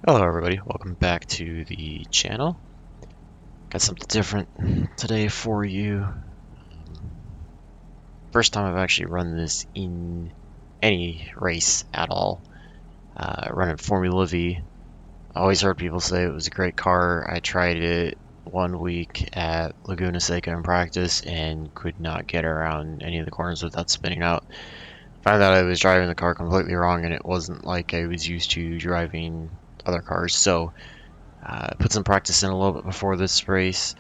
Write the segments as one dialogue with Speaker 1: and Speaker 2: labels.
Speaker 1: Hello everybody, welcome back to the channel. Got something different today for you. First time I've actually run this in any race at all. Running Formula V. I always heard people say it was a great car. I tried it 1 week at Laguna Seca in practice and could not get around any of the corners without spinning out. Found out I was driving the car completely wrong and it wasn't like I was used to driving other cars. So put some practice in a little bit before this race.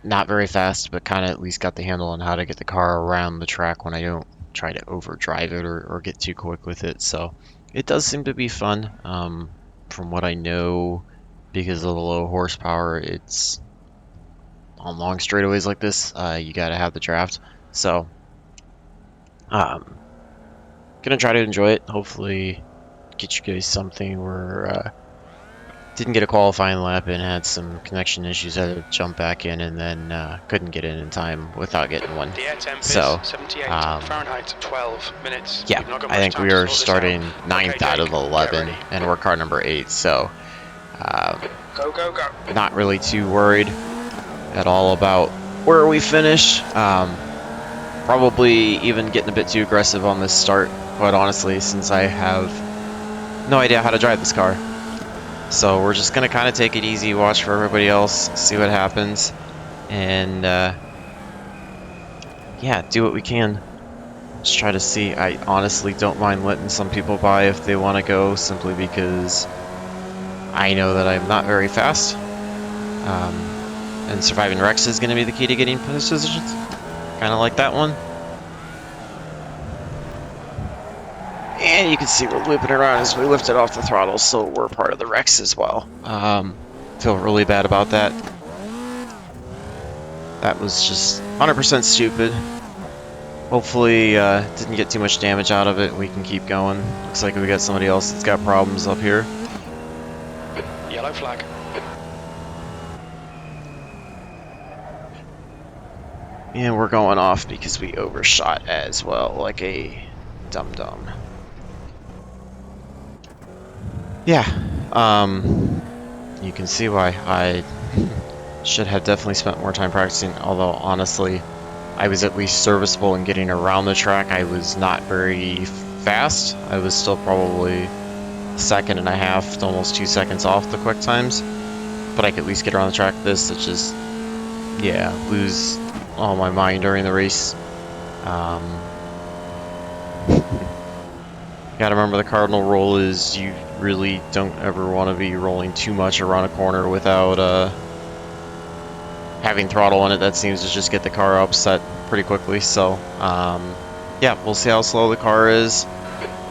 Speaker 1: Not very fast, but kind of at least got the handle on how to get the car around the track when I don't try to overdrive it or get too quick with it. So it does seem to be fun. From what I know, because of the low horsepower, it's on long straightaways like this, you got to have the draft. So gonna try to enjoy it. Hopefully get you guys something where didn't get a qualifying lap and had some connection issues. I had to jump back in and then couldn't get in time without getting one.
Speaker 2: The air temp
Speaker 1: So,
Speaker 2: is 78 Fahrenheit, 12 minutes.
Speaker 1: yeah, I think we are starting 9th out of 11, and we're car number 8. So,
Speaker 2: Go, go, go.
Speaker 1: not really too worried at all about where we finish. Probably even getting a bit too aggressive on this start, quite honestly, since I have no idea how to drive this car. So we're just gonna kind of take it easy, watch for everybody else, see what happens, and yeah, do what we can. Just try to see. I honestly don't mind letting some people by if they want to go, simply because I know that I'm not very fast, and surviving wrecks is going to be the key to getting positions, kind of like that one. And you can see we're looping around as we lifted off the throttle, so we're part of the wrecks as well. Feel really bad about that. That was just 100% stupid. Hopefully, didn't get too much damage out of it. We can keep going. Looks like we got somebody else that's got problems up here.
Speaker 2: Yellow flag.
Speaker 1: And we're going off because we overshot as well, like a dum-dum. Yeah, you can see why I should have definitely spent more time practicing, although honestly, I was at least serviceable in getting around the track. I was not very fast. I was still probably 1.5 to almost 2 seconds off the quick times, but I could at least get around the track. This, it's just, yeah, lose all my mind during the race. Gotta remember the cardinal rule is you really don't ever want to be rolling too much around a corner without having throttle in it. That seems to just get the car upset pretty quickly. So yeah, we'll see how slow the car is.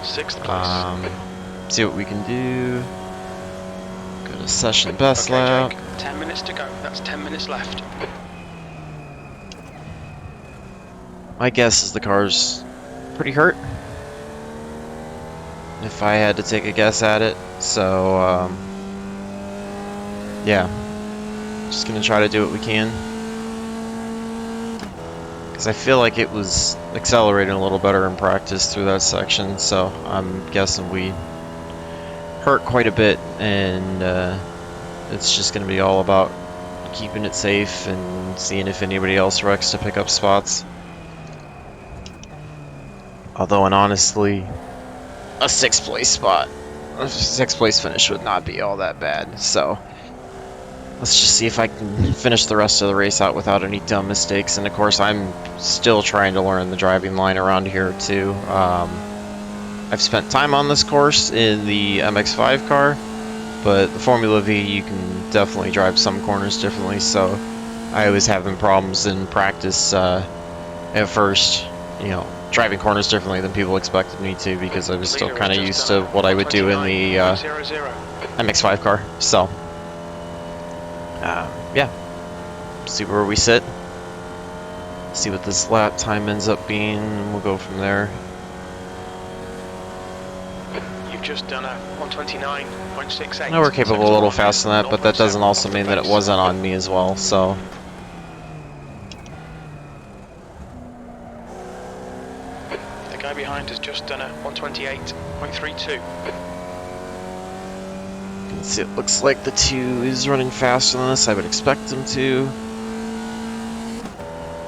Speaker 2: 6th place.
Speaker 1: See what we can do. Go to session best lap.
Speaker 2: Jake, 10 minutes to go. That's 10 minutes left.
Speaker 1: My guess is the car's pretty hurt, if I had to take a guess at it. So yeah, just gonna try to do what we can, because I feel like it was accelerating a little better in practice through that section. So I'm guessing we hurt quite a bit, and it's just gonna be all about keeping it safe and seeing if anybody else wrecks to pick up spots. Although, and honestly, a 6th place spot, a 6th place finish would not be all that bad. So let's just see if I can finish the rest of the race out without any dumb mistakes. And of course, I'm still trying to learn the driving line around here too. I've spent time on this course in the MX-5 car, but the Formula V, you can definitely drive some corners differently. So I was having problems in practice at first, you know, driving corners differently than people expected me to, because I was still kind of used to what I would do in the MX-5 car. So yeah, see where we sit, see what this lap time ends up being, and we'll go from there.
Speaker 2: You've just done a 129.68.
Speaker 1: Now we're capable a little faster than that, but that doesn't also mean that it wasn't on me as well. So
Speaker 2: the guy behind has just done a 128.32.
Speaker 1: You can see it looks like the 2 is running faster than us. I would expect them to.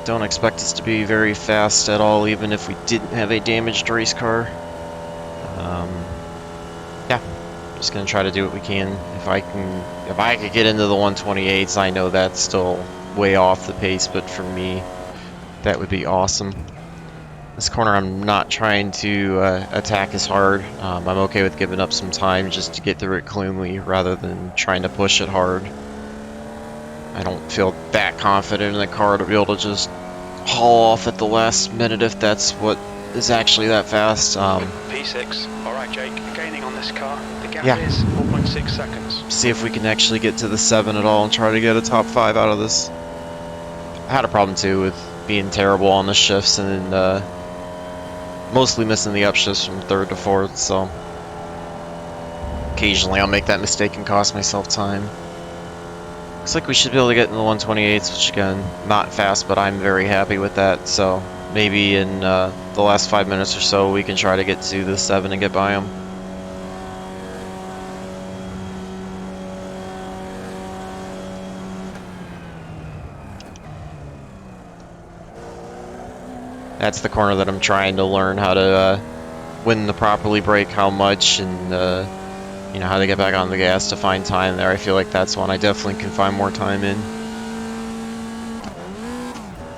Speaker 1: Don't expect us to be very fast at all, even if we didn't have a damaged race car. Yeah, just gonna try to do what we can. If I could get into the 128s, I know that's still way off the pace, but for me, that would be awesome. This corner, I'm not trying to attack as hard. I'm okay with giving up some time just to get through it cleanly, rather than trying to push it hard. I don't feel that confident in the car to be able to just haul off at the last minute if that's what is actually that fast.
Speaker 2: P6. Alright, Jake, gaining on this car. The gap
Speaker 1: Yeah.
Speaker 2: is 4.6 seconds.
Speaker 1: See if we can actually get to the 7 at all and try to get a top 5 out of this. I had a problem too with being terrible on the shifts and mostly missing the upshifts from 3rd to 4th, so occasionally I'll make that mistake and cost myself time. Looks like we should be able to get in the 128s, which again, not fast, but I'm very happy with that, so maybe in the last 5 minutes or so we can try to get to the 7 and get by them. That's the corner that I'm trying to learn how to when to properly brake, how much, and you know, how to get back on the gas to find time there. I feel like that's one I definitely can find more time in.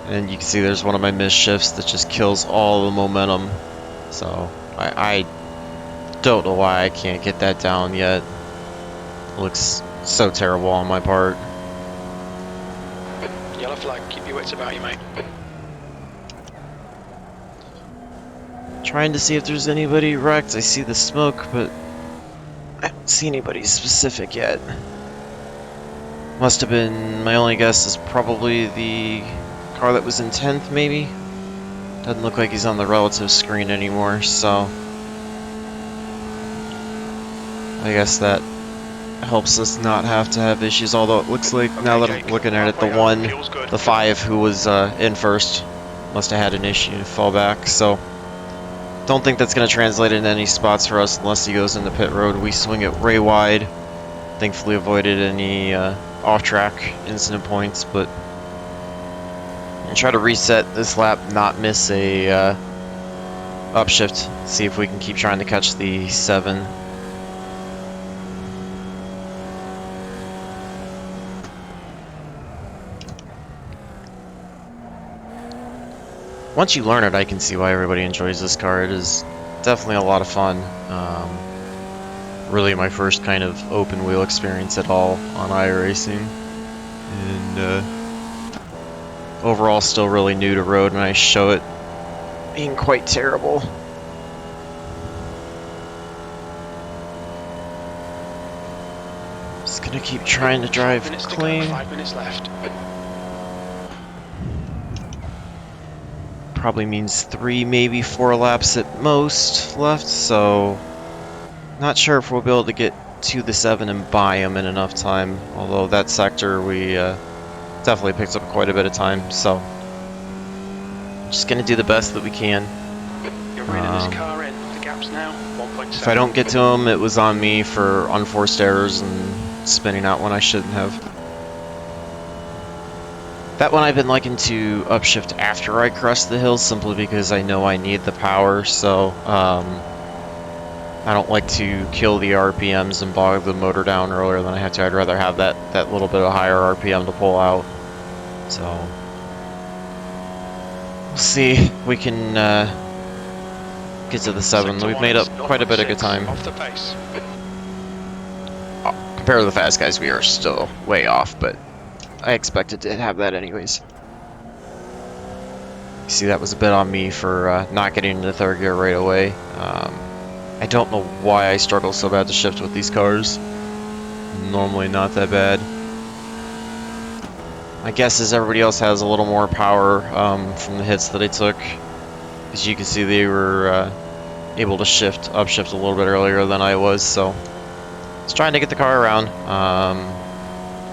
Speaker 1: And you can see there's one of my missed shifts that just kills all the momentum. So I don't know why I can't get that down yet. It looks so terrible on my part.
Speaker 2: Yellow flag, keep your wits about you, mate.
Speaker 1: Trying to see if there's anybody wrecked. I see the smoke, but I don't see anybody specific yet. Must have been, my only guess is probably the car that was in 10th, maybe? Doesn't look like he's on the relative screen anymore, so I guess that helps us not have to have issues, although it looks like, now that I'm looking at it, the 5 who was in first must have had an issue to fall back, so don't think that's going to translate into any spots for us unless he goes into pit road. We swing it way wide. Thankfully avoided any off-track incident points, but I'll try to reset this lap, not miss a upshift. See if we can keep trying to catch the 7. Once you learn it, I can see why everybody enjoys this car. It is definitely a lot of fun. Really my first kind of open wheel experience at all on iRacing. And overall still really new to road, and I show it being quite terrible. Just gonna keep trying to drive clean.
Speaker 2: 5 minutes left.
Speaker 1: Probably means 3, maybe 4 laps at most left, so not sure if we'll be able to get to the 7 and buy them in enough time, although that sector we definitely picked up quite a bit of time, so just gonna do the best that we can.
Speaker 2: You're reining this car in. The gap's now 1.7.
Speaker 1: If I don't get to him, it was on me for unforced errors and spinning out when I shouldn't have. That one I've been liking to upshift after I crest the hill, simply because I know I need the power, so I don't like to kill the RPMs and bog the motor down earlier than I have to. I'd rather have that little bit of higher RPM to pull out. So we'll see if we can get to the 7. We've made up quite a bit of good time.
Speaker 2: Off the pace.
Speaker 1: Compared to the fast guys, we are still way off, but I expected to have that anyways. See, that was a bit on me for not getting into 3rd gear right away. I don't know why I struggle so bad to shift with these cars. Normally not that bad. My guess is everybody else has a little more power from the hits that I took. As you can see, they were able to upshift a little bit earlier than I was, so just trying to get the car around.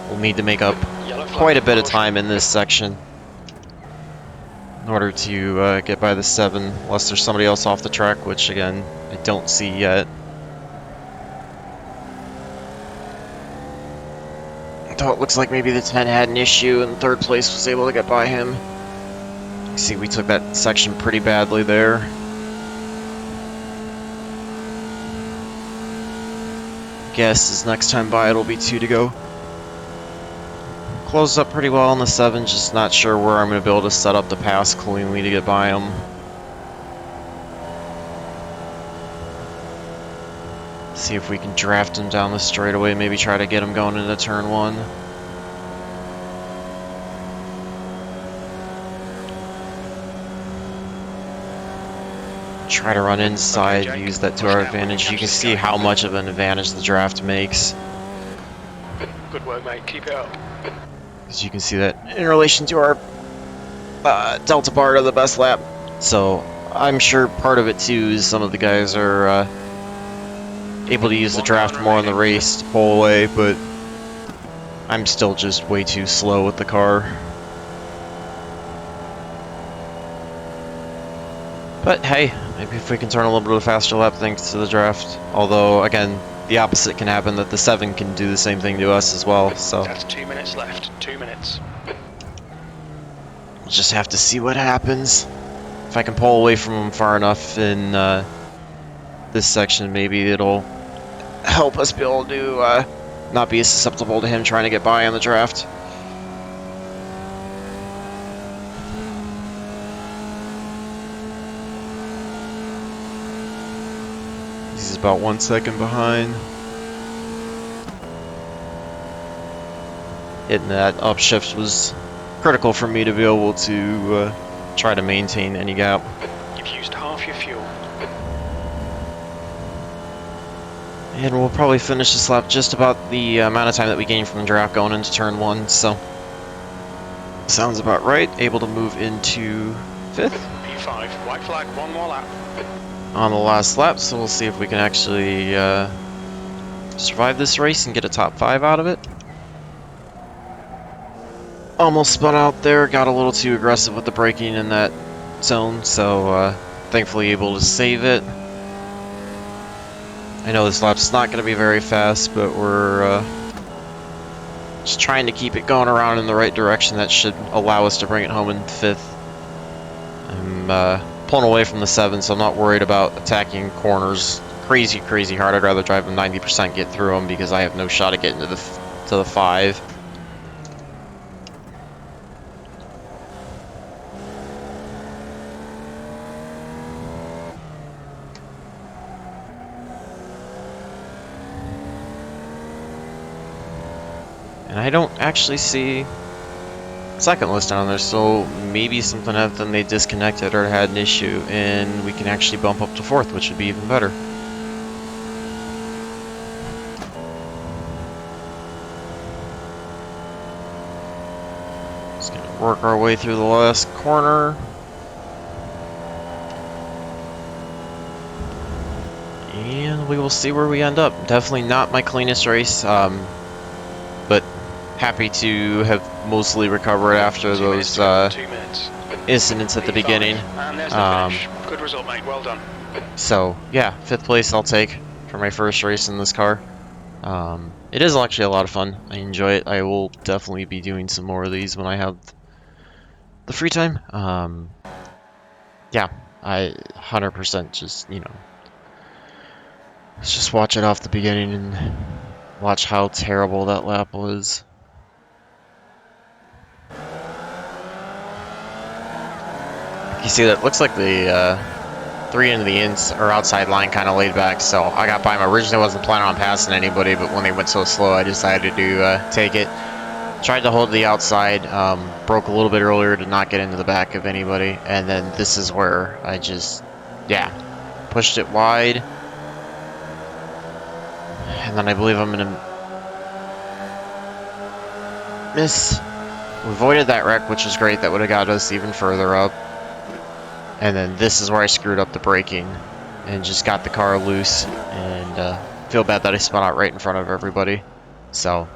Speaker 1: We'll need to make up quite a bit of time in this section in order to get by the 7, unless there's somebody else off the track, which again I don't see yet. Though it looks like maybe the 10 had an issue and third place was able to get by him. You see, we took that section pretty badly there. Guess is next time by it'll be 2 to go. Closed up pretty well on the 7, just not sure where I'm going to be able to set up the pass cleanly to get by him. See if we can draft him down the straightaway, maybe try to get him going into turn 1. Try to run inside,
Speaker 2: Okay, Jake.
Speaker 1: use that to
Speaker 2: Push
Speaker 1: our
Speaker 2: now,
Speaker 1: advantage. You
Speaker 2: catch
Speaker 1: can
Speaker 2: the
Speaker 1: see
Speaker 2: sky.
Speaker 1: how much of an advantage the draft makes.
Speaker 2: Good work, mate. Keep it up.
Speaker 1: As you can see that in relation to our Delta bar to the best lap. So I'm sure part of it too is some of the guys are able to use the
Speaker 2: 1
Speaker 1: draft
Speaker 2: round
Speaker 1: more in the
Speaker 2: remaining.
Speaker 1: race to pull away, but I'm still just way too slow with the car. But hey, maybe if we can turn a little bit of a faster lap thanks to the draft. Although, again, the opposite can happen, that the 7 can do the same thing to us as well, so
Speaker 2: That's 2 minutes left. 2 minutes.
Speaker 1: we'll just have to see what happens. If I can pull away from him far enough in this section, maybe it'll help us be able to not be as susceptible to him trying to get by on the draft. He's about 1 second behind. Hitting that upshift was critical for me to be able to try to maintain any gap.
Speaker 2: You've used half your fuel.
Speaker 1: And we'll probably finish this lap just about the amount of time that we gained from the draft going into turn 1, so sounds about right. Able to move into 5th
Speaker 2: P5. White flag. 1 more lap.
Speaker 1: on the last lap, so we'll see if we can actually survive this race and get a top 5 out of it. Almost spun out there, got a little too aggressive with the braking in that zone, so thankfully able to save it. I know this lap's not going to be very fast, but we're just trying to keep it going around in the right direction. That should allow us to bring it home in 5th. I'm pulling away from the 7, so I'm not worried about attacking corners crazy hard. I'd rather drive them 90%, get through them, because I have no shot at getting to the 5. And I don't actually see second list down there, so maybe something happened, then they disconnected or had an issue, and we can actually bump up to 4th, which would be even better. Just gonna work our way through the last corner. And we will see where we end up. Definitely not my cleanest race, but happy to have mostly recovered after
Speaker 2: 2 minutes
Speaker 1: those
Speaker 2: to go. 2 minutes.
Speaker 1: incidents at the
Speaker 2: P5.
Speaker 1: beginning.
Speaker 2: And there's the finish. Good result, mate. Well done.
Speaker 1: So yeah, 5th place I'll take for my first race in this car. It is actually a lot of fun. I enjoy it. I will definitely be doing some more of these when I have the free time. Yeah, I 100% just, let's just watch it off the beginning and watch how terrible that lap was. You see that looks like the 3 into the ins or outside line kind of laid back, so I got by him. Originally wasn't planning on passing anybody, but when they went so slow, I decided to take it. Tried to hold the outside, broke a little bit earlier to not get into the back of anybody, and then this is where I just, pushed it wide. And then I believe I'm going to miss. We avoided that wreck, which is great. That would have got us even further up. And then this is where I screwed up the braking and just got the car loose, and feel bad that I spun out right in front of everybody. So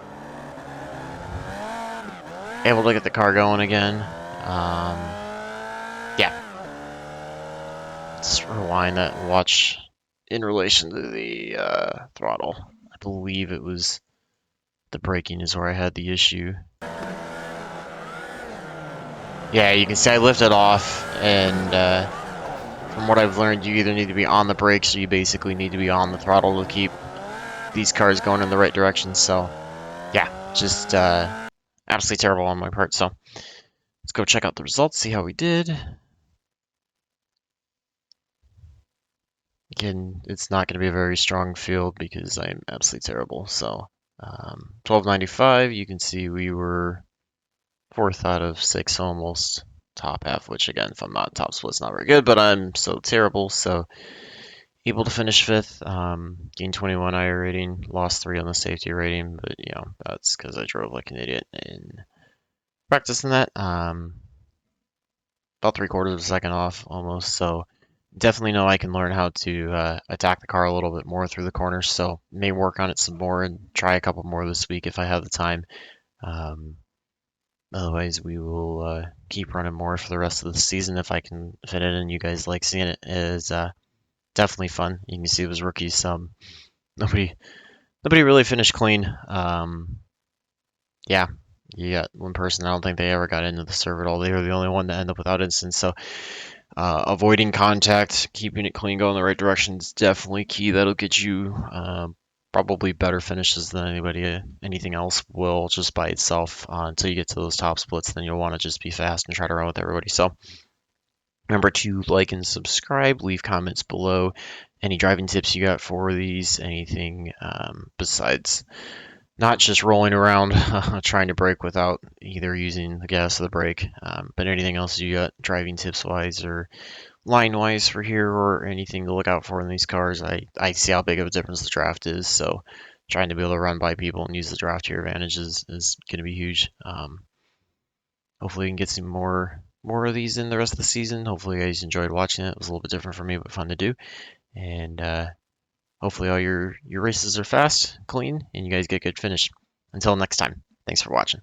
Speaker 1: able to get the car going again. Yeah. Let's rewind that and watch in relation to the throttle. I believe it was the braking is where I had the issue. Yeah, you can see I lifted off, and from what I've learned, you either need to be on the brakes or you basically need to be on the throttle to keep these cars going in the right direction. So, yeah, just absolutely terrible on my part. So, let's go check out the results, see how we did. Again, it's not going to be a very strong field because I'm absolutely terrible. So, 1295, you can see we were fourth out of six, almost top half, which again, if I'm not top split's not very good, but I'm so terrible. So, able to finish fifth, gained 21 IR rating, lost 3 on the safety rating, but you know, that's because I drove like an idiot in practicing that. About 3/4 of a second off almost, so definitely know I can learn how to attack the car a little bit more through the corners, so may work on it some more and try a couple more this week if I have the time. Um, Otherwise, we will keep running more for the rest of the season if I can fit it in. You guys like seeing it. It is definitely fun. You can see it was rookies. Nobody really finished clean. Yeah, you got one person. I don't think they ever got into the server at all. They were the only one to end up without instance. So avoiding contact, keeping it clean, going the right direction is definitely key. That'll get you probably better finishes than anything else will just by itself until you get to those top splits. Then you'll want to just be fast and try to run with everybody. So remember to like and subscribe. Leave comments below. Any driving tips you got for these? Anything besides not just rolling around trying to brake without either using the gas or the brake, but anything else you got driving tips wise or line wise for here or anything to look out for in these cars. I see how big of a difference the draft is, so trying to be able to run by people and use the draft to your advantage is going to be huge. Hopefully we can get some more of these in the rest of the season. Hopefully you guys enjoyed watching it. It was a little bit different for me, but fun to do. And hopefully all your races are fast, clean, and you guys get good finish. Until next time, thanks for watching.